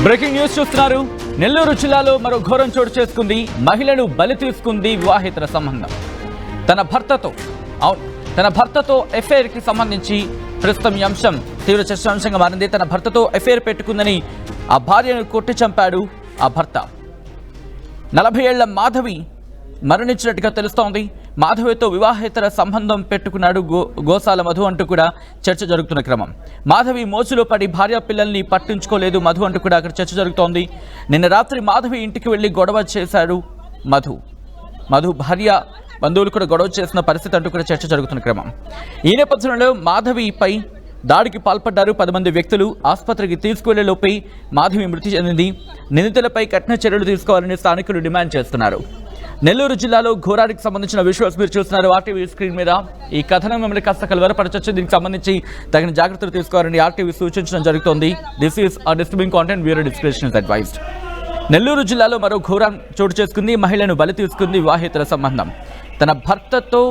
Breaking news చూస్తున్నారు. నెల్లూరు జిల్లాలో మరో ఘోరం చోటు చేసుకుంది. మహిళను బలి తీసుకుంది వివాహేతర సంబంధం. తన భర్తతో ఎఫ్ఐఆర్ కి సంబంధించి ప్రస్తుతం ఈ అంశం తీవ్ర చర్చాంశంగా మారింది. తన భర్తతో ఎఫ్ఐఆర్ పెట్టుకుందని ఆ భార్యను కొట్టి చంపాడు ఆ భర్త. 40 ఏళ్ల మాధవి మరణించినట్టుగా తెలుస్తోంది. మాధవితో వివాహేతర సంబంధం పెట్టుకున్నాడు గోసాల మధు అంటూ కూడా చర్చ జరుగుతున్న క్రమం. మాధవి మోచులో పడి భార్య పిల్లల్ని పట్టించుకోలేదు మధు అంటూ కూడా అక్కడ చర్చ జరుగుతోంది. నిన్న రాత్రి మాధవి ఇంటికి వెళ్లి గొడవ చేశాడు మధు భార్య బంధువులు కూడా గొడవ చేసిన పరిస్థితి అంటూ కూడా చర్చ జరుగుతున్న క్రమం. ఈ నేపథ్యంలో మాధవిపై దాడికి పాల్పడ్డారు 10 మంది వ్యక్తులు. ఆసుపత్రికి తీసుకువెళ్లే లోపై మాధవి మృతి చెందింది. నిందితులపై కఠిన చర్యలు తీసుకోవాలని స్థానికులు డిమాండ్ చేస్తున్నారు. నెల్లూరు జిల్లాలో ఘోరానికి సంబంధించిన విజువల్స్ మీరు చూస్తున్నారు ఆర్టీవీ స్క్రీన్ మీద. ఈ కథనం మిమ్మల్ని కాస్త కలవరపరచొచ్చు. దీనికి సంబంధించి తగిన జాగ్రత్తలు తీసుకోవాలని ఆర్టీవీ సూచించడం జరుగుతోంది. This is disturbing content, viewer description is advised. Nellore జిల్లాలో మరో ఘోరం చోటు చేసుకుంది. మహిళను బలి తీసుకుంది వివాహేతర సంబంధం. తన భర్తతో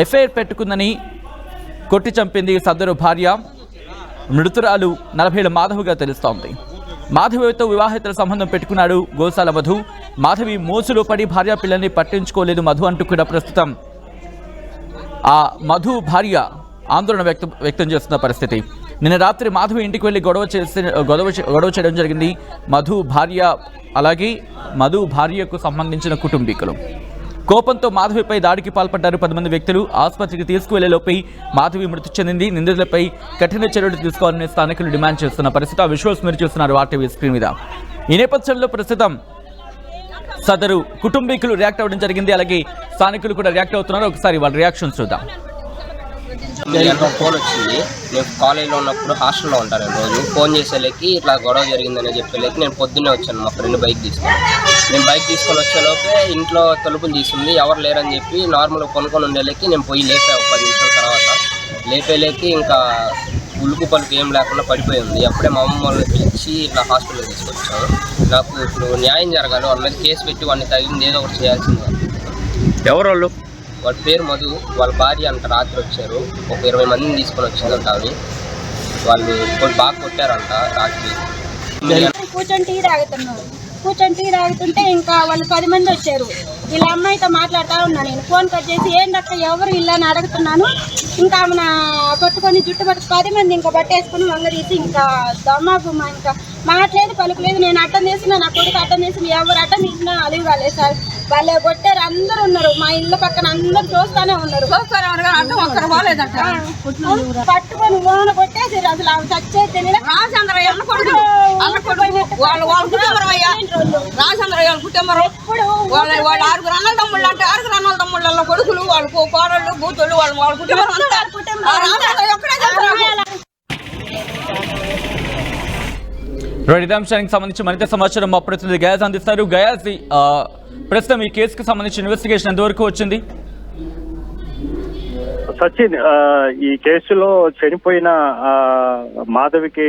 ఎఫ్ఐఆర్ పెట్టుకుందని కొట్టి చంపింది సదరు భార్య. మృతురాలు 40 ఏళ్ల మాధవిగా తెలుస్తోంది. మాధవితో వివాహేతర సంబంధం పెట్టుకున్నాడు గోసాల మధు. మాధవి మోసులో పడి భార్య పిల్లల్ని పట్టించుకోలేదు మధు అంటూ కూడా ప్రస్తుతం ఆ మధు భార్య ఆందోళన వ్యక్తం చేస్తున్న పరిస్థితి. నిన్న రాత్రి మాధవి ఇంటికి వెళ్లి గొడవ చేయడం జరిగింది. మధు భార్యకు సంబంధించిన కుటుంబీకులు కోపంతో మాధవిపై దాడికి పాల్పడ్డారు 10 మంది వ్యక్తులు. ఆసుపత్రికి తీసుకువెళ్లేలోపై మాధవి మృతి చెందింది. నిందితులపై కఠిన చర్యలు తీసుకోవాలని స్థానికులు డిమాండ్ చేస్తున్న పరిస్థితి. ఆ విజువల్స్ మీరు చూస్తున్నారు ఆర్టీవీ స్క్రీన్ మీద. ఈ నేపథ్యంలో ప్రస్తుతం సదరు కుటుంబీకులు రియాక్ట్ అవ్వడం జరిగింది. అలాగే స్థానికులు కూడా రియాక్ట్ అవుతున్నారు. ఒకసారి వాళ్ళ రియాక్షన్స్ చూద్దాం. ఫోన్ వచ్చింది. నేను కాలేజీలో ఉన్నప్పుడు హాస్టల్లో ఉంటాను. రోజు ఫోన్ చేసేలేకి ఇట్లా గొడవ జరిగిందని చెప్పేలేకి నేను పొద్దున్నే వచ్చాను. మా ఫ్రెండ్ బైక్ తీసుకొని వచ్చేలోపే ఇంట్లో తలుపులు తీసుకుంది. ఎవరు లేరని చెప్పి నార్మల్గా కొనుక్కొని ఉండేలేకి నేను పోయి లేపా. 10 నిమిషాల తర్వాత లేపేలేకి ఇంకా ఉలుకు పలుకు ఏం లేకుండా పడిపోయి ఉంది. అప్పుడే మా అమ్మ వాళ్ళని పిలిచి ఇట్లా హాస్పిటల్లో తీసుకొచ్చాను. నాకు ఇప్పుడు న్యాయం జరగాలి. వాళ్ళ మీద కేసు పెట్టి వాడిని తగిలింది ఏదో ఒకటి చేయాల్సింది. ఎవరు వాళ్ళు? వాళ్ళ పేరు మధు. వాళ్ళ భార్య అంట రాత్రి వచ్చారు. ఒక 20 మందిని తీసుకొని వచ్చిందంట. అవి వాళ్ళు బాగా కొట్టారంట రాత్రి. కూర్చొని టీ తాగుతుంటే ఇంకా వాళ్ళు 10 మంది వచ్చారు. వీళ్ళ అమ్మాయితో మాట్లాడుతూ ఉన్నా. నేను ఫోన్ కట్ చేసి ఏంటక్క ఎవరు ఇల్లు అని అడుగుతున్నాను. ఇంకా ఆమె పట్టుకొని జుట్టు 10 మంది ఇంకా బట్టేసుకొని వంగదీసి ఇంకా దమ్మాగుమ్మ ఇంకా మాట్లేదు పలుకులేదు. నేను అడ్డం చేసిన నా కొడుకు అడ్డం చేసిన ఎవరు అడ్డం చేసినా అలివి కాలేదు సార్. వాళ్ళే కొట్టారు. అందరూ ఉన్నారు మా ఇళ్ళ పక్కన అందరూ చూస్తానే ఉన్నారు. పట్టుకొని ఓన కొట్టేసి అసలు ఆమె చచ్చే తెలియదు. కొడుకులు వాళ్ళ కోడళ్ళు బూతులు వాళ్ళ కుటుంబం. ఇదే అంశానికి సంబంధించి మరింత సమాచారం మా ప్రతినిధి గయాజ్ అందిస్తారు. గయాజ్, ప్రస్తుతం ఈ కేసుకు సంబంధించి ఇన్వెస్టిగేషన్ ఎంతవరకు వచ్చింది? సచిన్, ఈ కేసులో చనిపోయిన మాధవికి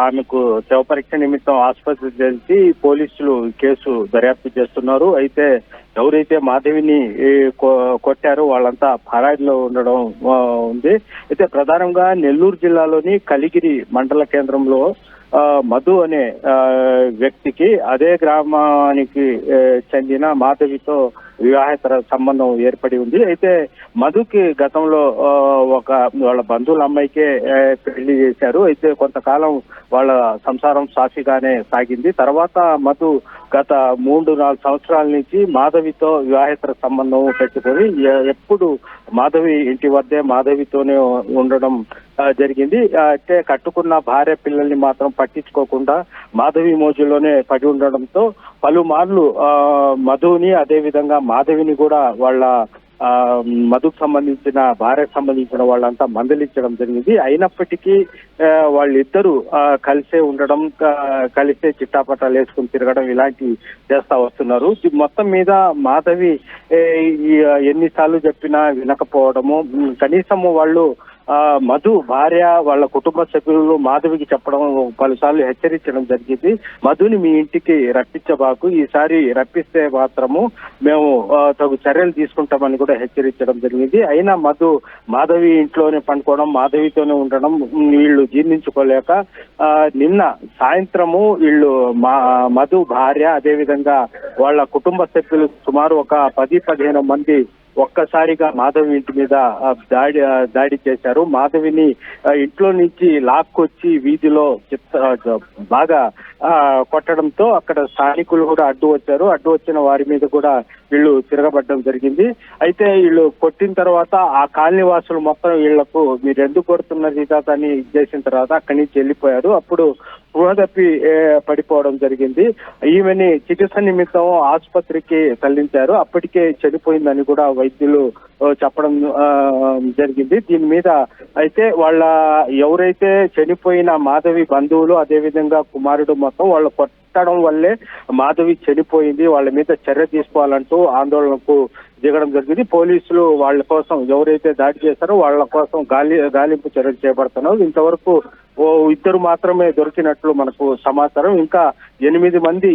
ఆమెకు శవ పరీక్ష నిమిత్తం ఆసుపత్రికి తెలిసి పోలీసులు కేసు దర్యాప్తు చేస్తున్నారు. అయితే ఎవరైతే మాధవిని కొట్టారో వాళ్ళంతా పరారీలో ఉండడం ఉంది. అయితే ప్రధానంగా నెల్లూరు జిల్లాలోని కలిగిరి మండల కేంద్రంలో మధు అనే వ్యక్తికి అదే గ్రామానికి చెందిన మాధవితో వివాహేతర సంబంధం ఏర్పడి ఉంది. అయితే మధుకి గతంలో వాళ్ళ బంధువుల అమ్మాయికే పెళ్లి చేశారు. అయితే కొంతకాలం వాళ్ళ సంసారం సాక్షిగానే సాగింది. తర్వాత మధు గత 3-4 సంవత్సరాల నుంచి మాధవితో వివాహేతర సంబంధం పెట్టుకొని ఎప్పుడు మాధవి ఇంటి వద్దే మాధవితోనే ఉండడం జరిగింది. అంటే కట్టుకున్న భార్య పిల్లల్ని మాత్రం పట్టించుకోకుండా మాధవి మోజులోనే పడి ఉండడంతో పలుమార్లు మధుని అదే విధంగా మాధవిని కూడా వాళ్ళ మధుకు సంబంధించిన భార్యకు సంబంధించిన వాళ్ళంతా మందలించడం జరిగింది. అయినప్పటికీ వాళ్ళిద్దరూ కలిసే ఉండడం, కలిసే చిట్టాపట్టాలు వేసుకుని తిరగడం ఇలాంటివి చేస్తా వస్తున్నారు. మొత్తం మీద మాధవి ఎన్నిసార్లు చెప్పినా వినకపోవడము, కనీసము వాళ్ళు మధు భార్య వాళ్ళ కుటుంబ సభ్యులు మాధవికి చెప్పడం పలుసార్లు హెచ్చరించడం జరిగింది. మధుని మీ ఇంటికి రప్పించబాకు, ఈసారి రప్పిస్తే మాత్రము మేము తగు చర్యలు తీసుకుంటామని కూడా హెచ్చరించడం జరిగింది. అయినా మధు మాధవి ఇంట్లోనే పండుకోవడం, మాధవితోనే ఉండడం వీళ్ళు జీర్ణించుకోలేక నిన్న సాయంత్రము వీళ్ళు మధు భార్య అదేవిధంగా వాళ్ళ కుటుంబ సభ్యులు సుమారు ఒక 10-15 మంది ఒక్కసారిగా మాధవి ఇంటి మీద దాడి చేశారు. మాధవిని ఇంట్లో నుంచి లాక్కొచ్చి వీధిలో బాగా కొట్టడంతో అక్కడ స్థానికులు కూడా అడ్డు వచ్చిన వారి మీద కూడా వీళ్ళు తిరగబడడం జరిగింది. అయితే వీళ్ళు కొట్టిన తర్వాత ఆ కాలనీ వాసులు మొత్తం వీళ్లకు మీరు ఎందుకు కొడుతున్నది అని చేసిన తర్వాత అక్కడి నుంచి వెళ్ళిపోయారు. అప్పుడు స్పృహ తప్పి పడిపోవడం జరిగింది. ఈమెని చికిత్స నిమిత్తం ఆసుపత్రికి తరలించారు. అప్పటికే చనిపోయిందని కూడా వైద్యులు చెప్పడం జరిగింది. దీని మీద అయితే వాళ్ళ ఎవరైతే చనిపోయిన మాధవి బంధువులు అదేవిధంగా కుమారుడు మొత్తం వాళ్ళు కొట్టడం వల్లే మాధవి చనిపోయింది, వాళ్ళ మీద చర్య తీసుకోవాలంటూ ఆందోళనకు దిగడం జరిగింది. పోలీసులు వాళ్ళ కోసం ఎవరైతే దాడి చేశారో వాళ్ళ కోసం గాలింపు చర్యలు చేపడుతున్నారు. ఇంతవరకు 2 మాత్రమే దొరికినట్లు మనకు సమాచారం. ఇంకా 8 మంది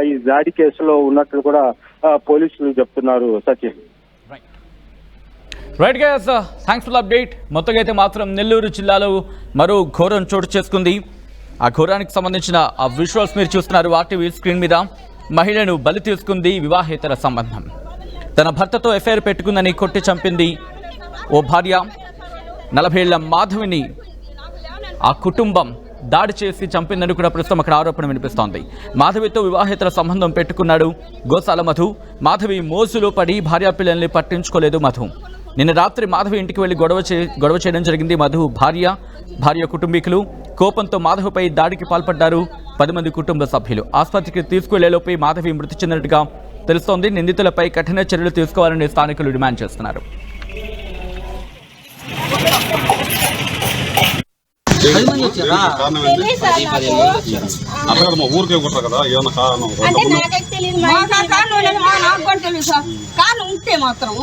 ఈ దాడి కేసులో ఉన్నట్లు కూడా పోలీసులు చెప్తున్నారు. Sachin. Right guys, thanks for the update. మొత్తంగా అయితే మాత్రం నెల్లూరు జిల్లాలో మరో ఘోరం చోటు చేసుకుంది. ఆ ఘోరానికి సంబంధించిన ఆ విజువల్స్ మీరు చూస్తున్నారు ఆర్టీవీ స్క్రీన్ మీద. మహిళను బలి తీసుకుంది వివాహేతర సంబంధం. తన భర్తతో ఎఫ్ఐఆర్ పెట్టుకుందని కొట్టి చంపింది ఓ భార్య. 40 ఏళ్ల మాధవిని ఆ కుటుంబం దాడి చేసి చంపిందని కూడా ప్రస్తుతం అక్కడ ఆరోపణ వినిపిస్తోంది. మాధవితో వివాహేతర సంబంధం పెట్టుకున్నాడు గోసాల మధు. మాధవి మోజులో పడి భార్యా పిల్లల్ని పట్టించుకోలేదు మధు. నిన్న రాత్రి మాధవి ఇంటికి వెళ్లి గొడవ చేయడం జరిగింది. మధు భార్య కుటుంబీకులు కోపంతో మాధవిపై దాడికి పాల్పడ్డారు 10 మంది కుటుంబ సభ్యులు. ఆసుపత్రికి తీసుకువెళ్లేలోపే మాధవి మృతి చెందినట్టుగా తెలుస్తోంది. నిందితులపై కఠిన చర్యలు తీసుకోవాలని స్థానికులు డిమాండ్ చేస్తున్నారు. ఊరికే కొట్టరు కదా, ఏమన్నా కారణం అంటే నాకైతే తెలియదు. నాకు ఉంటే మాత్రం